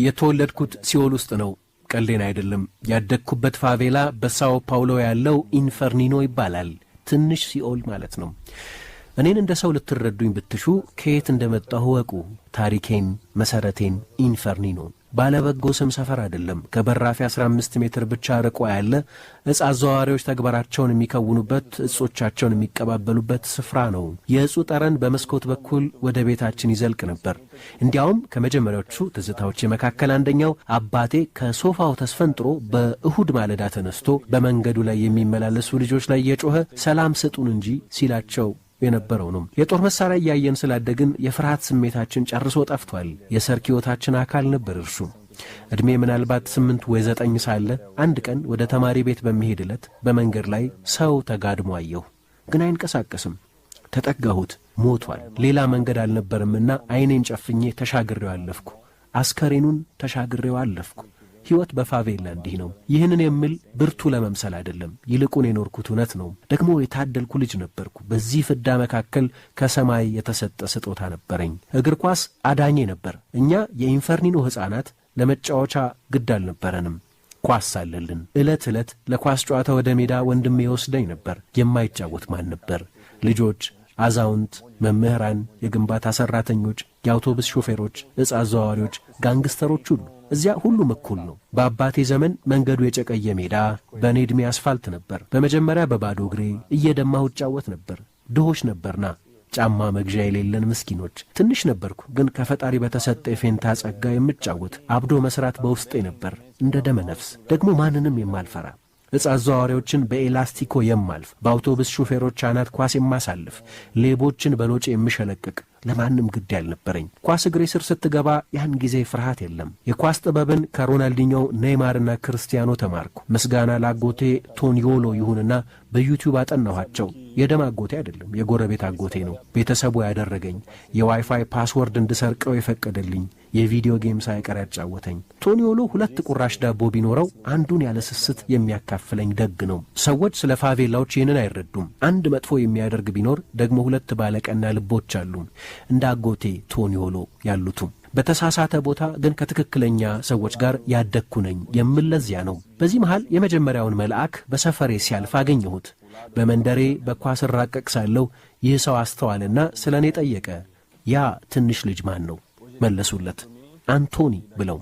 የተወለድኩት ሲኦል ውስጥ ነው። ቀልዴን አይደለም። ያደግኩበት ፋቬላ በሳኦ ፓውሎ ያለው ኢንፈርኒኖ ይባላል። ትንሽ ሲኦል ማለት ነው። እኔን እንደ ሰው ልትረዱኝ ብትሹ ከየት እንደመጣሁ ወቁ። ታሪኬን፣ መሰረቴን ኢንፈርኒኖ ባለበጎ ስም ሰፈር አይደለም። ከበራፊ 15 ሜትር ብቻ ርቆ ያለ እጽ አዘዋዋሪዎች ተግባራቸውን የሚከውኑበት፣ እጾቻቸውን የሚቀባበሉበት ስፍራ ነው። የእጹ ጠረን በመስኮት በኩል ወደ ቤታችን ይዘልቅ ነበር። እንዲያውም ከመጀመሪያዎቹ ትዝታዎች መካከል አንደኛው አባቴ ከሶፋው ተስፈንጥሮ በእሁድ ማለዳ ተነስቶ በመንገዱ ላይ የሚመላለሱ ልጆች ላይ የጮኸ ሰላም ስጡን እንጂ ሲላቸው የነበረው ነው። የጦር መሳሪያ ያየን ስላደግን የፍርሃት ስሜታችን ጨርሶ ጠፍቷል። የሰርክ ሕይወታችን አካል ነበር እርሱ። ዕድሜ ምናልባት 8 ወይ 9 ሳለ አንድ ቀን ወደ ተማሪ ቤት በመሄድለት በመንገድ ላይ ሰው ተጋድሞ አየሁ፣ ግን አይንቀሳቀስም። ተጠጋሁት፣ ሞቷል። ሌላ መንገድ አልነበረምና ዓይኔን ጨፍኜ ተሻግሬው አለፍኩ። አስከሬኑን ተሻግሬው አለፍኩ። ሕይወት በፋቬላ እንዲህ ነው። ይህንን የምል ብርቱ ለመምሰል አይደለም፣ ይልቁን የኖርኩት እውነት ነው። ደግሞ የታደልኩ ልጅ ነበርኩ። በዚህ ፍዳ መካከል ከሰማይ የተሰጠ ስጦታ ነበረኝ። እግር ኳስ አዳኜ ነበር። እኛ የኢንፈርኒኖ ሕፃናት ለመጫወቻ ግድ አልነበረንም። ኳስ ሳለልን ዕለት ዕለት ለኳስ ጨዋታ ወደ ሜዳ ወንድሜ ይወስደኝ ነበር። የማይጫወት ማን ነበር? ልጆች፣ አዛውንት፣ መምህራን፣ የግንባታ ሠራተኞች፣ የአውቶቡስ ሾፌሮች፣ ዕጽ አዘዋዋሪዎች፣ ጋንግስተሮች ሁሉ እዚያ ሁሉም እኩል ነው። በአባቴ ዘመን መንገዱ የጨቀየ ሜዳ፣ በእኔ ዕድሜ አስፋልት ነበር። በመጀመሪያ በባዶ እግሬ እየደማሁ እጫወት ነበር። ድሆች ነበርና ጫማ መግዣ የሌለን ምስኪኖች። ትንሽ ነበርኩ፣ ግን ከፈጣሪ በተሰጠ የፌንታ ጸጋ የምጫወት አብዶ መስራት በውስጤ ነበር። እንደ ደመ ነፍስ ደግሞ ማንንም የማልፈራ ዕጽ አዘዋዋሪዎችን በኤላስቲኮ የማልፍ፣ በአውቶቡስ ሹፌሮች አናት ኳስ የማሳልፍ፣ ሌቦችን በሎጬ የምሸለቅቅ፣ ለማንም ግድ ያልነበረኝ። ኳስ እግሬ ስር ስትገባ ያን ጊዜ ፍርሃት የለም። የኳስ ጥበብን ከሮናልዲኞ፣ ኔይማርና ክርስቲያኖ ተማርኩ። ምስጋና ላጎቴ ቶኒዮሎ ይሁንና በዩቲዩብ አጠናኋቸው። የደም አጎቴ አይደለም፣ የጎረቤት አጎቴ ነው። ቤተሰቡ ያደረገኝ፣ የዋይፋይ ፓስወርድ እንድሰርቀው የፈቀደልኝ፣ የቪዲዮ ጌም ሳይቀር ያጫወተኝ። ቶኒዮሎ 2 ቁራሽ ዳቦ ቢኖረው አንዱን ያለ ስስት የሚያካፍለኝ ደግ ነው። ሰዎች ስለ ፋቬላዎች ይህንን አይረዱም። አንድ መጥፎ የሚያደርግ ቢኖር ደግሞ 2 ባለቀና ልቦች አሉ፣ እንደ አጎቴ ቶኒዮሎ ያሉትም። በተሳሳተ ቦታ ግን ከትክክለኛ ሰዎች ጋር ያደግኩ ነኝ የምለዚያ ነው። በዚህ መሃል የመጀመሪያውን መልአክ በሰፈሬ ሲያልፍ አገኘሁት። በመንደሬ በኳስ ራቀቅ ሳለሁ ይህ ሰው አስተዋልና ስለ እኔ ጠየቀ። ያ ትንሽ ልጅ ማን ነው? መለሱለት፣ አንቶኒ ብለው።